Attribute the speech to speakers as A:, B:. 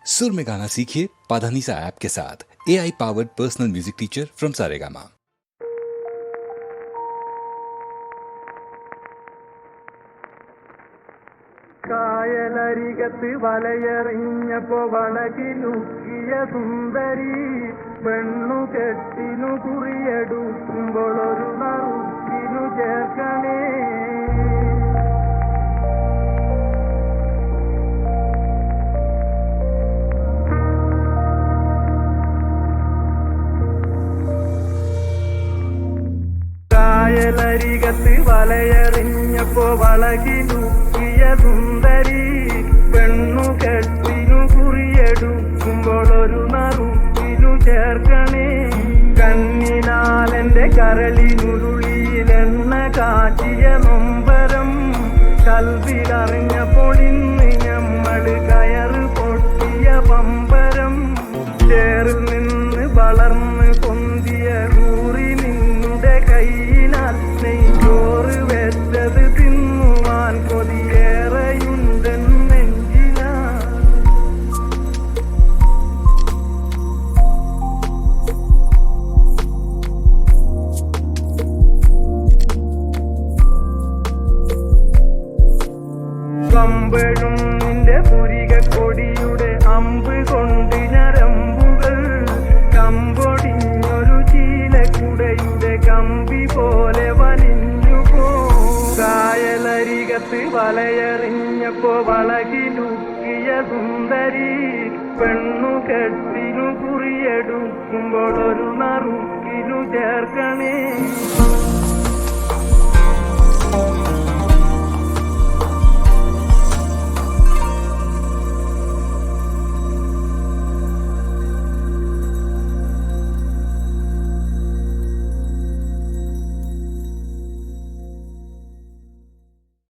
A: सुर में गाना सीखिए पाधानीसा ऐप के साथ। AI powered personal music teacher from Saregama.
B: കായലരികത്ത് വലയെറിഞ്ഞപ്പോ വളകിലുക്കിയ സുന്ദരി പെണ്ണു കെട്ടിനു കുറിയെടുക്കുമ്പോൾ ഒരു നറുക്കിനു ചേർക്കണേ. കായലരികത്ത് വലയെറിഞ്ഞപ്പോ വളകിലുക്കിയ സുന്ദരി പെണ്ണു കെട്ടിനു കുറിയെടുക്കുമ്പോൾ ഒരു നറുക്കിനു ചേർക്കണേ. കണ്ണിനാലെന്റെ കരളിനുരുളിയിലെണ്ണ കാച്ചിയ നൊമ്പരം കൽവിലറിഞ്ഞപ്പോൾ ഇന്ന് ഞമ്മള് കയറ് പൊട്ടിയ പമ്പരം. ചേറിൽ നിന്ന് വളർന്ന് പൊന്തിയ കൂറി നിന്നുടെ കൈയിനാൽ നെയ്യോറ് വെച്ചത് തിന്നുവാൻ കൊതിയേറെയുണ്ടെന്ന് നെഞ്ചിലാ. കമ്പഴും നിന്റെ പുരിക കൊടിയുടെ അമ്പ് കൊണ്ട് ഞരമ്പുകൾ കമ്പൊടിഞ്ഞൊരു ചീലക്കുടയുടെ കമ്പി പോലെ വലിഞ്ഞു പോ. കായലരികത്ത് വലയെറിഞ്ഞപ്പോ വളകിലുക്കിയ സുന്ദരി പെണ്ണു കെട്ടിനു കുറിയെടുക്കുമ്പോൾ ഒരു നറുക്കിനു ചേർക്കണേ.